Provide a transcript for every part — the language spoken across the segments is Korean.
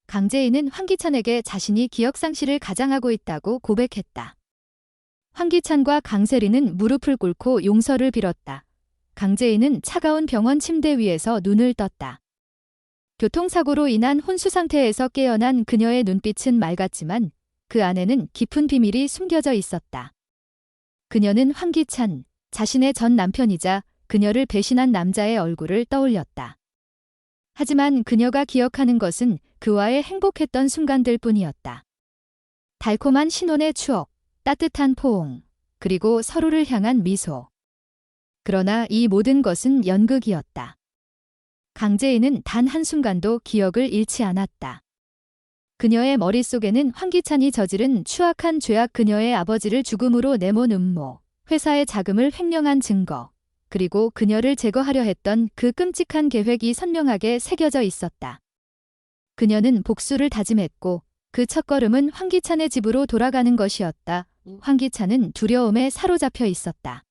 강재인은 황기찬에게 자신이 기억상실을 가장하고 있다고 고백했다. 황기찬과 강세리는 무릎을 꿇고 용서를 빌었다. 강재인은 차가운 병원 침대 위에서 눈을 떴다. 교통사고로 인한 혼수 상태에서 깨어난 그녀의 눈빛은 맑았지만 그 안에는 깊은 비밀이 숨겨져 있었다. 그녀는 황기찬, 자신의 전 남편이자 그녀를 배신한 남자의 얼굴을 떠올렸다. 하지만 그녀가 기억하는 것은 그와의 행복했던 순간들 뿐이었다. 달콤한 신혼의 추억, 따뜻한 포옹, 그리고 서로를 향한 미소. 그러나 이 모든 것은 연극이었다. 강재인은 단 한순간도 기억을 잃지 않았다. 그녀의 머릿속에는 황기찬이 저지른 추악한 죄악, 그녀의 아버지를 죽음으로 내몬 음모, 회사의 자금을 횡령한 증거, 그리고 그녀를 제거하려 했던 그 끔찍한 계획이 선명하게 새겨져 있었다. 그녀는 복수를 다짐했고 그 첫걸음은 황기찬의 집으로 돌아가는 것이었다. 황기찬은 두려움에 사로잡혀 있었다.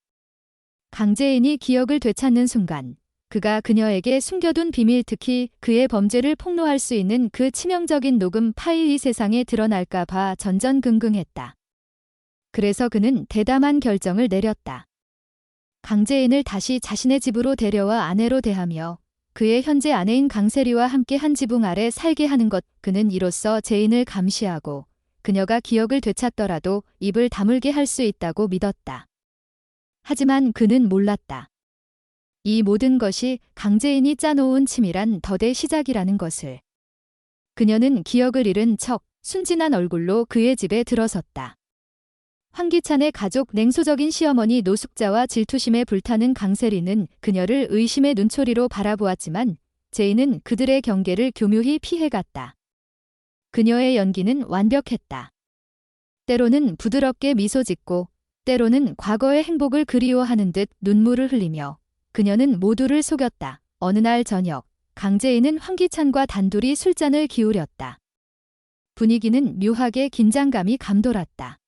강재인이 기억을 되찾는 순간 그가 그녀에게 숨겨둔 비밀, 특히 그의 범죄를 폭로할 수 있는 그 치명적인 녹음 파일이 세상에 드러날까 봐 전전긍긍했다. 그래서 그는 대담한 결정을 내렸다. 강재인을 다시 자신의 집으로 데려와 아내로 대하며 그의 현재 아내인 강세리와 함께 한 지붕 아래 살게 하는 것. 그는 이로써 재인을 감시하고 그녀가 기억을 되찾더라도 입을 다물게 할 수 있다고 믿었다. 하지만 그는 몰랐다. 이 모든 것이 강재인이 짜놓은 치밀한 덫의 시작이라는 것을. 그녀는 기억을 잃은 척 순진한 얼굴로 그의 집에 들어섰다. 황기찬의 가족, 냉소적인 시어머니, 노숙자와 질투심에 불타는 강세리는 그녀를 의심의 눈초리로 바라보았지만 재인은 그들의 경계를 교묘히 피해갔다. 그녀의 연기는 완벽했다. 때로는 부드럽게 미소 짓고 때로는 과거의 행복을 그리워하는 듯 눈물을 흘리며 그녀는 모두를 속였다. 어느 날 저녁, 강재인은 황기찬과 단둘이 술잔을 기울였다. 분위기는 묘하게 긴장감이 감돌았다.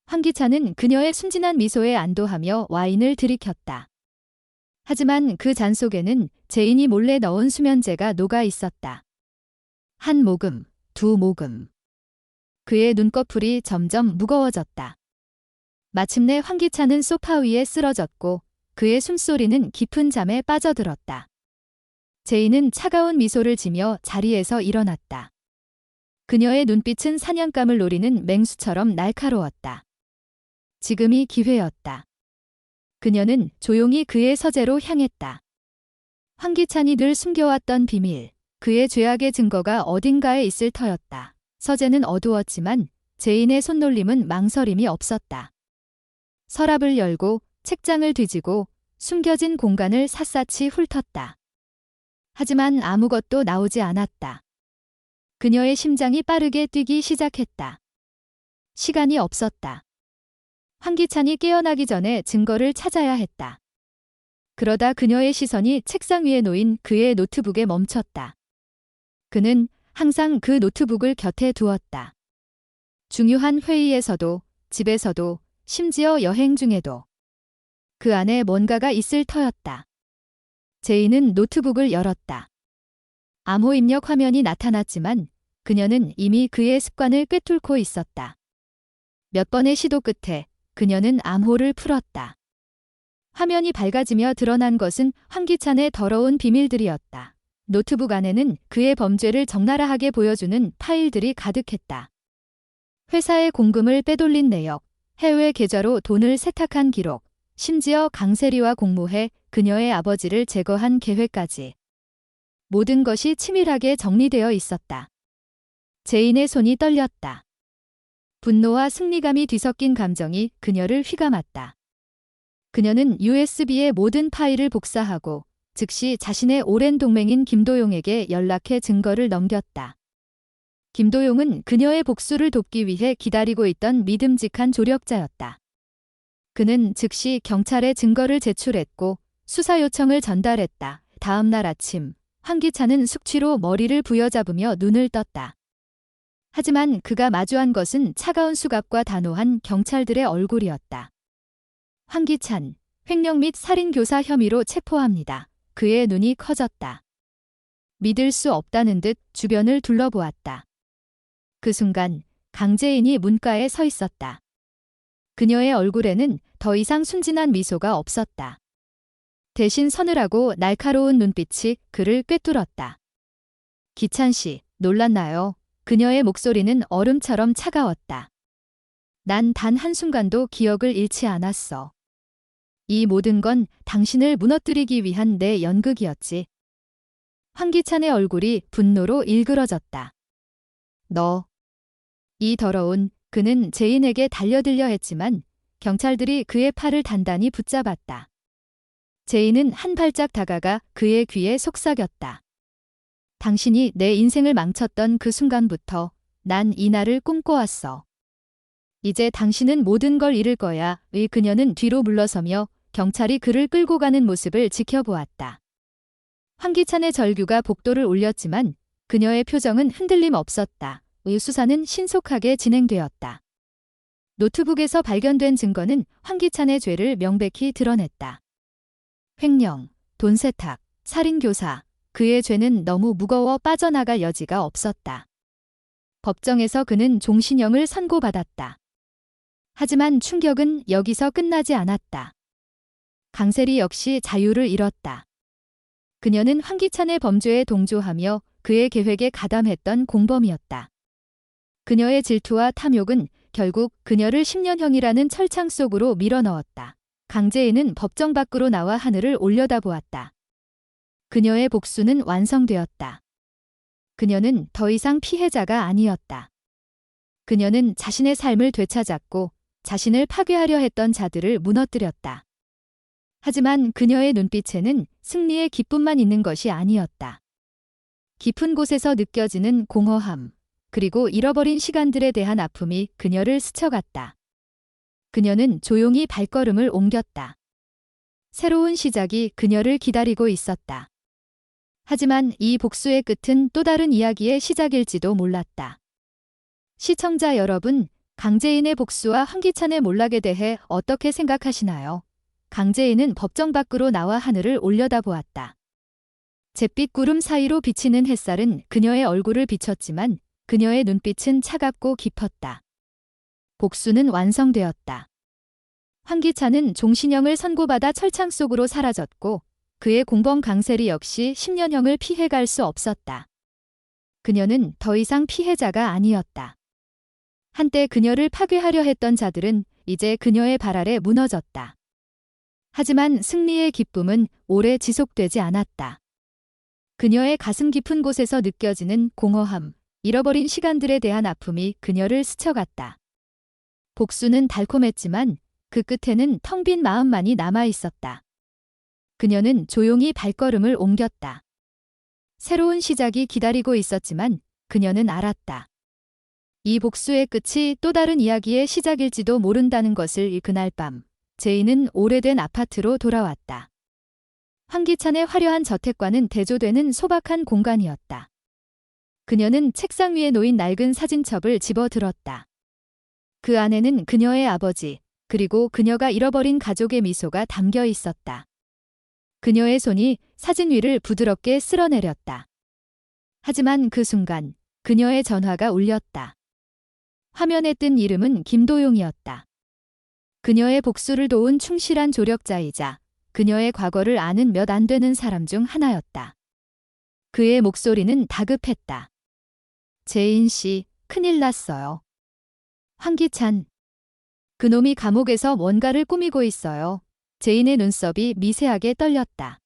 황기찬은 그녀의 순진한 미소에 안도하며 와인을 들이켰다. 하지만 그 잔 속에는 재인이 몰래 넣은 수면제가 녹아 있었다. 한 모금, 두 모금. 그의 눈꺼풀이 점점 무거워졌다. 마침내 황기찬은 소파 위에 쓰러졌고 그의 숨소리는 깊은 잠에 빠져들었다. 재인은 차가운 미소를 지며 자리에서 일어났다. 그녀의 눈빛은 사냥감을 노리는 맹수처럼 날카로웠다. 지금이 기회였다. 그녀는 조용히 그의 서재로 향했다. 황기찬이 늘 숨겨왔던 비밀, 그의 죄악의 증거가 어딘가에 있을 터였다. 서재는 어두웠지만 재인의 손놀림은 망설임이 없었다. 서랍을 열고 책장을 뒤지고 숨겨진 공간을 샅샅이 훑었다. 하지만 아무것도 나오지 않았다. 그녀의 심장이 빠르게 뛰기 시작했다. 시간이 없었다. 황기찬이 깨어나기 전에 증거를 찾아야 했다. 그러다 그녀의 시선이 책상 위에 놓인 그의 노트북에 멈췄다. 그는 항상 그 노트북을 곁에 두었다. 중요한 회의에서도, 집에서도, 심지어 여행 중에도. 그 안에 뭔가가 있을 터였다. 재인은 노트북을 열었다. 암호 입력 화면이 나타났지만 그녀는 이미 그의 습관을 꿰뚫고 있었다. 몇 번의 시도 끝에 그녀는 암호를 풀었다. 화면이 밝아지며 드러난 것은 황기찬의 더러운 비밀들이었다. 노트북 안에는 그의 범죄를 적나라하게 보여주는 파일들이 가득했다. 회사의 공금을 빼돌린 내역, 해외 계좌로 돈을 세탁한 기록, 심지어 강세리와 공모해 그녀의 아버지를 제거한 계획까지. 모든 것이 치밀하게 정리되어 있었다. 재인의 손이 떨렸다. 분노와 승리감이 뒤섞인 감정이 그녀를 휘감았다. 그녀는 USB의 모든 파일을 복사하고 즉시 자신의 오랜 동맹인 김도용에게 연락해 증거를 넘겼다. 김도용은 그녀의 복수를 돕기 위해 기다리고 있던 믿음직한 조력자였다. 그는 즉시 경찰에 증거를 제출했고 수사 요청을 전달했다. 다음 날 아침, 황기찬은 숙취로 머리를 부여잡으며 눈을 떴다. 하지만 그가 마주한 것은 차가운 수갑과 단호한 경찰들의 얼굴이었다. 황기찬, 횡령 및 살인 교사 혐의로 체포합니다. 그의 눈이 커졌다. 믿을 수 없다는 듯 주변을 둘러보았다. 그 순간 강재인이 문가에 서 있었다. 그녀의 얼굴에는 더 이상 순진한 미소가 없었다. 대신 서늘하고 날카로운 눈빛이 그를 꿰뚫었다. 기찬 씨, 놀랐나요? 그녀의 목소리는 얼음처럼 차가웠다. 난 단 한순간도 기억을 잃지 않았어. 이 모든 건 당신을 무너뜨리기 위한 내 연극이었지. 황기찬의 얼굴이 분노로 일그러졌다. 너. 이 더러운, 그는 제인에게 달려들려 했지만 경찰들이 그의 팔을 단단히 붙잡았다. 제인은 한 발짝 다가가 그의 귀에 속삭였다. 당신이 내 인생을 망쳤던 그 순간부터 난 이 날을 꿈꿔왔어. 이제 당신은 모든 걸 잃을 거야. 의 그녀는 뒤로 물러서며 경찰이 그를 끌고 가는 모습을 지켜보았다. 황기찬의 절규가 복도를 올렸지만 그녀의 표정은 흔들림 없었다. 의 수사는 신속하게 진행되었다. 노트북에서 발견된 증거는 황기찬의 죄를 명백히 드러냈다. 횡령, 돈 세탁, 살인교사. 그의 죄는 너무 무거워 빠져나갈 여지가 없었다. 법정에서 그는 종신형을 선고받았다. 하지만 충격은 여기서 끝나지 않았다. 강세리 역시 자유를 잃었다. 그녀는 황기찬의 범죄에 동조하며 그의 계획에 가담했던 공범이었다. 그녀의 질투와 탐욕은 결국 그녀를 10년형이라는 철창 속으로 밀어넣었다. 강재인은 법정 밖으로 나와 하늘을 올려다보았다. 그녀의 복수는 완성되었다. 그녀는 더 이상 피해자가 아니었다. 그녀는 자신의 삶을 되찾았고 자신을 파괴하려 했던 자들을 무너뜨렸다. 하지만 그녀의 눈빛에는 승리의 기쁨만 있는 것이 아니었다. 깊은 곳에서 느껴지는 공허함, 그리고 잃어버린 시간들에 대한 아픔이 그녀를 스쳐갔다. 그녀는 조용히 발걸음을 옮겼다. 새로운 시작이 그녀를 기다리고 있었다. 하지만 이 복수의 끝은 또 다른 이야기의 시작일지도 몰랐다. 시청자 여러분, 강재인의 복수와 황기찬의 몰락에 대해 어떻게 생각하시나요? 강재인은 법정 밖으로 나와 하늘을 올려다보았다. 잿빛 구름 사이로 비치는 햇살은 그녀의 얼굴을 비췄지만 그녀의 눈빛은 차갑고 깊었다. 복수는 완성되었다. 황기찬은 종신형을 선고받아 철창 속으로 사라졌고 그의 공범 강세리 역시 10년형을 피해갈 수 없었다. 그녀는 더 이상 피해자가 아니었다. 한때 그녀를 파괴하려 했던 자들은 이제 그녀의 발 아래 무너졌다. 하지만 승리의 기쁨은 오래 지속되지 않았다. 그녀의 가슴 깊은 곳에서 느껴지는 공허함, 잃어버린 시간들에 대한 아픔이 그녀를 스쳐갔다. 복수는 달콤했지만 그 끝에는 텅 빈 마음만이 남아 있었다. 그녀는 조용히 발걸음을 옮겼다. 새로운 시작이 기다리고 있었지만 그녀는 알았다. 이 복수의 끝이 또 다른 이야기의 시작일지도 모른다는 것을. 그날 밤, 제인은 오래된 아파트로 돌아왔다. 황기찬의 화려한 저택과는 대조되는 소박한 공간이었다. 그녀는 책상 위에 놓인 낡은 사진첩을 집어들었다. 그 안에는 그녀의 아버지, 그리고 그녀가 잃어버린 가족의 미소가 담겨 있었다. 그녀의 손이 사진 위를 부드럽게 쓸어내렸다. 하지만 그 순간 그녀의 전화가 울렸다. 화면에 뜬 이름은 김도용이었다. 그녀의 복수를 도운 충실한 조력자이자 그녀의 과거를 아는 몇 안 되는 사람 중 하나였다. 그의 목소리는 다급했다. 제인 씨, 큰일 났어요. 황기찬. 그놈이 감옥에서 뭔가를 꾸미고 있어요. 제인의 눈썹이 미세하게 떨렸다.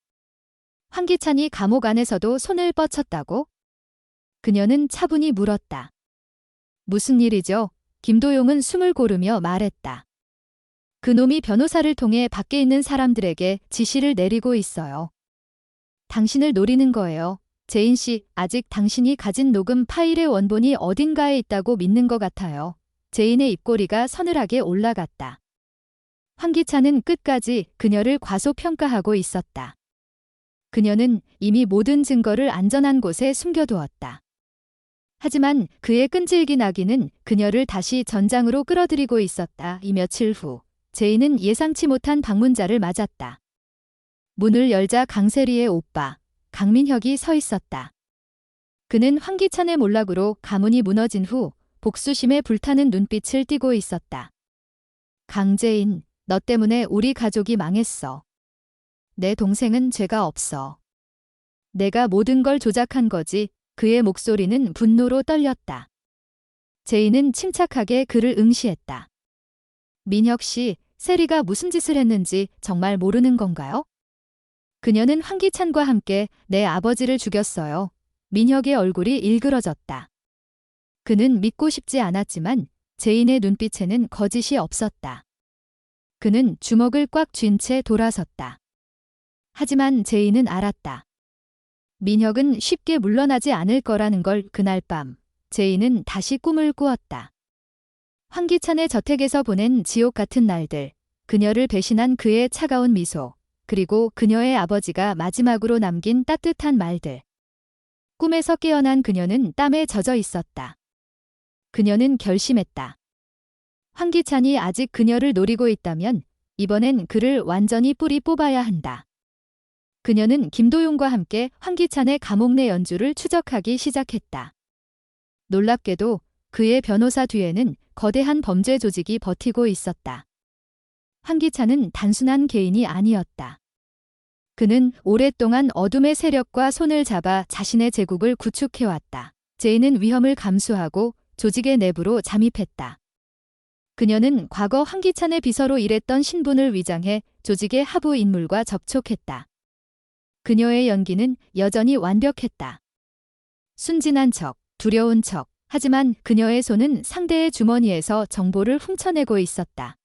황기찬이 감옥 안에서도 손을 뻗쳤다고? 그녀는 차분히 물었다. 무슨 일이죠? 김도용은 숨을 고르며 말했다. 그놈이 변호사를 통해 밖에 있는 사람들에게 지시를 내리고 있어요. 당신을 노리는 거예요. 제인 씨, 아직 당신이 가진 녹음 파일의 원본이 어딘가에 있다고 믿는 것 같아요. 제인의 입꼬리가 서늘하게 올라갔다. 황기찬은 끝까지 그녀를 과소평가하고 있었다. 그녀는 이미 모든 증거를 안전한 곳에 숨겨두었다. 하지만 그의 끈질긴 악의는 그녀를 다시 전장으로 끌어들이고 있었다. 이 며칠 후, 제인은 예상치 못한 방문자를 맞았다. 문을 열자 강세리의 오빠, 강민혁이 서 있었다. 그는 황기찬의 몰락으로 가문이 무너진 후 복수심에 불타는 눈빛을 띠고 있었다. 강재인, 너 때문에 우리 가족이 망했어. 내 동생은 죄가 없어. 내가 모든 걸 조작한 거지. 그의 목소리는 분노로 떨렸다. 제인은 침착하게 그를 응시했다. 민혁 씨, 세리가 무슨 짓을 했는지 정말 모르는 건가요? 그녀는 황기찬과 함께 내 아버지를 죽였어요. 민혁의 얼굴이 일그러졌다. 그는 믿고 싶지 않았지만 제인의 눈빛에는 거짓이 없었다. 그는 주먹을 꽉 쥔 채 돌아섰다. 하지만 제인은 알았다. 민혁은 쉽게 물러나지 않을 거라는 걸. 그날 밤 제인은 다시 꿈을 꾸었다. 황기찬의 저택에서 보낸 지옥 같은 날들, 그녀를 배신한 그의 차가운 미소, 그리고 그녀의 아버지가 마지막으로 남긴 따뜻한 말들. 꿈에서 깨어난 그녀는 땀에 젖어 있었다. 그녀는 결심했다. 황기찬이 아직 그녀를 노리고 있다면 이번엔 그를 완전히 뿌리 뽑아야 한다. 그녀는 김도용과 함께 황기찬의 감옥 내 연주를 추적하기 시작했다. 놀랍게도 그의 변호사 뒤에는 거대한 범죄 조직이 버티고 있었다. 황기찬은 단순한 개인이 아니었다. 그는 오랫동안 어둠의 세력과 손을 잡아 자신의 제국을 구축해왔다. 제인은 위험을 감수하고 조직의 내부로 잠입했다. 그녀는 과거 황기찬의 비서로 일했던 신분을 위장해 조직의 하부 인물과 접촉했다. 그녀의 연기는 여전히 완벽했다. 순진한 척, 두려운 척, 하지만 그녀의 손은 상대의 주머니에서 정보를 훔쳐내고 있었다.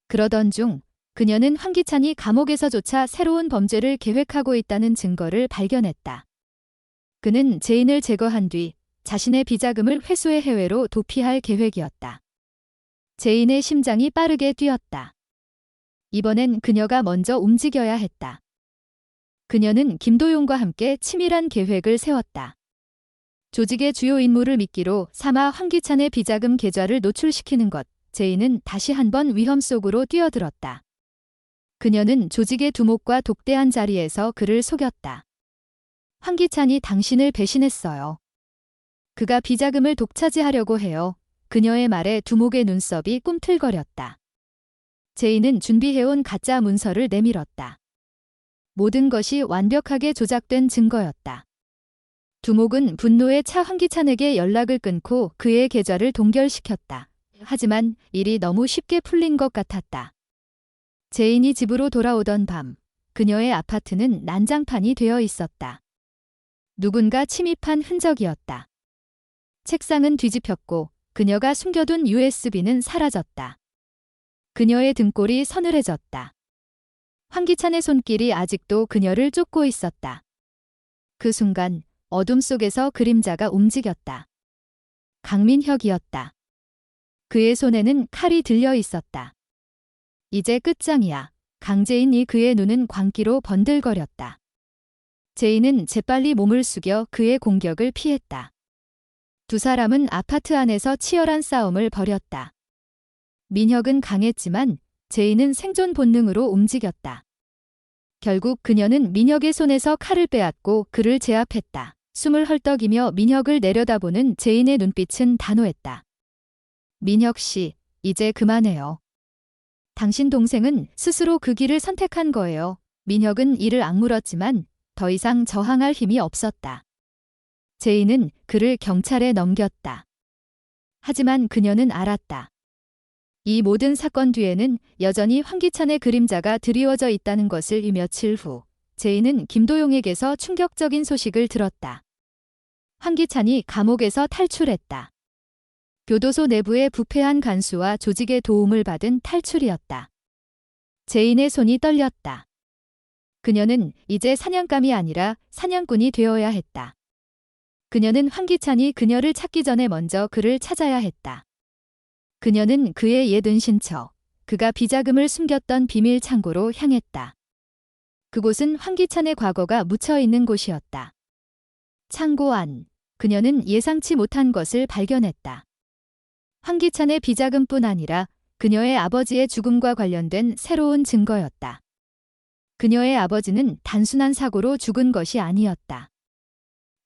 그러던 중 그녀는 황기찬이 감옥에서조차 새로운 범죄를 계획하고 있다는 증거를 발견했다. 그는 제인을 제거한 뒤 자신의 비자금을 회수해 해외로 도피할 계획이었다. 제인의 심장이 빠르게 뛰었다. 이번엔 그녀가 먼저 움직여야 했다. 그녀는 김도용과 함께 치밀한 계획을 세웠다. 조직의 주요 인물을 미끼로 삼아 황기찬의 비자금 계좌를 노출시키는 것. 제인은 다시 한번 위험 속으로 뛰어들었다. 그녀는 조직의 두목과 독대한 자리에서 그를 속였다. 황기찬이 당신을 배신했어요. 그가 비자금을 독차지하려고 해요. 그녀의 말에 두목의 눈썹이 꿈틀거렸다. 제인은 준비해온 가짜 문서를 내밀었다. 모든 것이 완벽하게 조작된 증거였다. 두목은 분노에 차 황기찬에게 연락을 끊고 그의 계좌를 동결시켰다. 하지만 일이 너무 쉽게 풀린 것 같았다. 제인이 집으로 돌아오던 밤, 그녀의 아파트는 난장판이 되어 있었다. 누군가 침입한 흔적이었다. 책상은 뒤집혔고 그녀가 숨겨둔 USB는 사라졌다. 그녀의 등골이 서늘해졌다. 황기찬의 손길이 아직도 그녀를 쫓고 있었다. 그 순간 어둠 속에서 그림자가 움직였다. 강민혁이었다. 그의 손에는 칼이 들려 있었다. 이제 끝장이야. 강재인이 그의 눈은 광기로 번들거렸다. 제인은 재빨리 몸을 숙여 그의 공격을 피했다. 두 사람은 아파트 안에서 치열한 싸움을 벌였다. 민혁은 강했지만 제인은 생존 본능으로 움직였다. 결국 그녀는 민혁의 손에서 칼을 빼앗고 그를 제압했다. 숨을 헐떡이며 민혁을 내려다보는 제인의 눈빛은 단호했다. 민혁 씨, 이제 그만해요. 당신 동생은 스스로 그 길을 선택한 거예요. 민혁은 이를 악물었지만 더 이상 저항할 힘이 없었다. 제인은 그를 경찰에 넘겼다. 하지만 그녀는 알았다. 이 모든 사건 뒤에는 여전히 황기찬의 그림자가 드리워져 있다는 것을. 이 며칠 후 제인은 김도용에게서 충격적인 소식을 들었다. 황기찬이 감옥에서 탈출했다. 교도소 내부의 부패한 간수와 조직의 도움을 받은 탈출이었다. 제인의 손이 떨렸다. 그녀는 이제 사냥감이 아니라 사냥꾼이 되어야 했다. 그녀는 황기찬이 그녀를 찾기 전에 먼저 그를 찾아야 했다. 그녀는 그의 옛 은신처, 그가 비자금을 숨겼던 비밀 창고로 향했다. 그곳은 황기찬의 과거가 묻혀있는 곳이었다. 창고 안, 그녀는 예상치 못한 것을 발견했다. 황기찬의 비자금뿐 아니라 그녀의 아버지의 죽음과 관련된 새로운 증거였다. 그녀의 아버지는 단순한 사고로 죽은 것이 아니었다.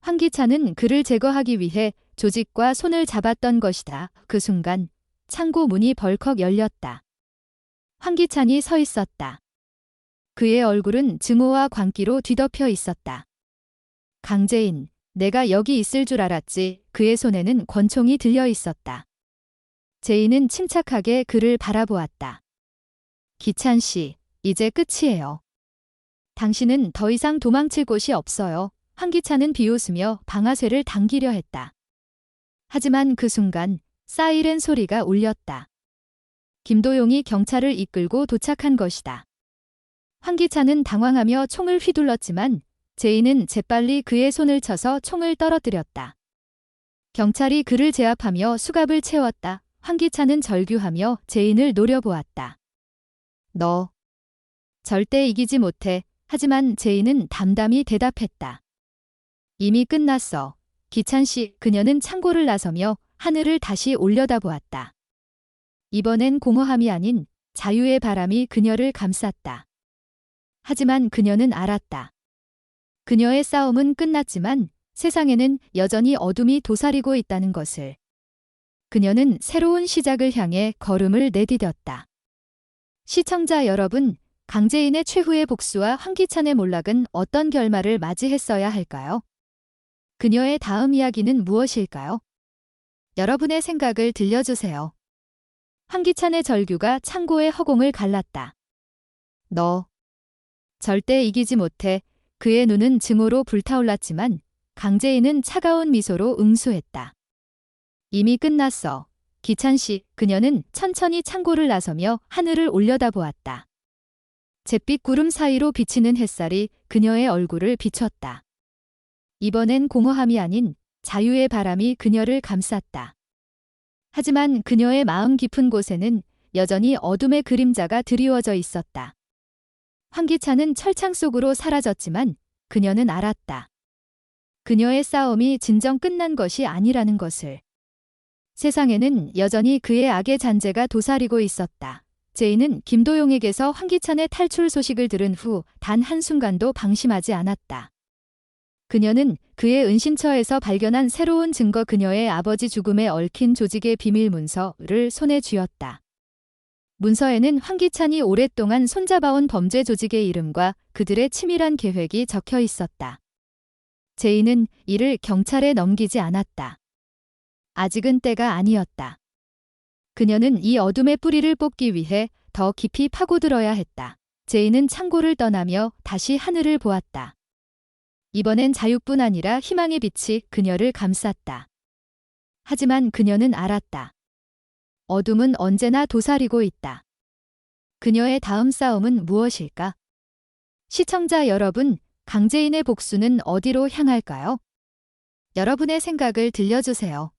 황기찬은 그를 제거하기 위해 조직과 손을 잡았던 것이다. 그 순간 창고 문이 벌컥 열렸다. 황기찬이 서 있었다. 그의 얼굴은 증오와 광기로 뒤덮여 있었다. 강재인, 내가 여기 있을 줄 알았지. 그의 손에는 권총이 들려 있었다. 재인은 침착하게 그를 바라보았다. 기찬 씨, 이제 끝이에요. 당신은 더 이상 도망칠 곳이 없어요. 황기찬은 비웃으며 방아쇠를 당기려 했다. 하지만 그 순간 사이렌 소리가 울렸다. 김도용이 경찰을 이끌고 도착한 것이다. 황기찬은 당황하며 총을 휘둘렀지만 재인은 재빨리 그의 손을 쳐서 총을 떨어뜨렸다. 경찰이 그를 제압하며 수갑을 채웠다. 황기찬은 절규하며 재인을 노려보았다. 너 절대 이기지 못해. 하지만 재인은 담담히 대답했다. 이미 끝났어. 기찬 씨. 그녀는 창고를 나서며 하늘을 다시 올려다보았다. 이번엔 공허함이 아닌 자유의 바람이 그녀를 감쌌다. 하지만 그녀는 알았다. 그녀의 싸움은 끝났지만 세상에는 여전히 어둠이 도사리고 있다는 것을. 그녀는 새로운 시작을 향해 걸음을 내디뎠다. 시청자 여러분, 강재인의 최후의 복수와 황기찬의 몰락은 어떤 결말을 맞이했어야 할까요? 그녀의 다음 이야기는 무엇일까요? 여러분의 생각을 들려주세요. 황기찬의 절규가 창고의 허공을 갈랐다. 너 절대 이기지 못해. 그의 눈은 증오로 불타올랐지만 강재인은 차가운 미소로 응수했다. 이미 끝났어. 기찬 씨. 그녀는 천천히 창고를 나서며 하늘을 올려다보았다. 잿빛 구름 사이로 비치는 햇살이 그녀의 얼굴을 비췄다. 이번엔 공허함이 아닌 자유의 바람이 그녀를 감쌌다. 하지만 그녀의 마음 깊은 곳에는 여전히 어둠의 그림자가 드리워져 있었다. 황기찬은 철창 속으로 사라졌지만 그녀는 알았다. 그녀의 싸움이 진정 끝난 것이 아니라는 것을. 세상에는 여전히 그의 악의 잔재가 도사리고 있었다. 재인은 김도용에게서 황기찬의 탈출 소식을 들은 후 단 한순간도 방심하지 않았다. 그녀는 그의 은신처에서 발견한 새로운 증거, 그녀의 아버지 죽음에 얽힌 조직의 비밀 문서를 손에 쥐었다. 문서에는 황기찬이 오랫동안 손잡아온 범죄 조직의 이름과 그들의 치밀한 계획이 적혀 있었다. 재인은 이를 경찰에 넘기지 않았다. 아직은 때가 아니었다. 그녀는 이 어둠의 뿌리를 뽑기 위해 더 깊이 파고들어야 했다. 재인은 창고를 떠나며 다시 하늘을 보았다. 이번엔 자유뿐 아니라 희망의 빛이 그녀를 감쌌다. 하지만 그녀는 알았다. 어둠은 언제나 도사리고 있다. 그녀의 다음 싸움은 무엇일까? 시청자 여러분, 강재인의 복수는 어디로 향할까요? 여러분의 생각을 들려주세요.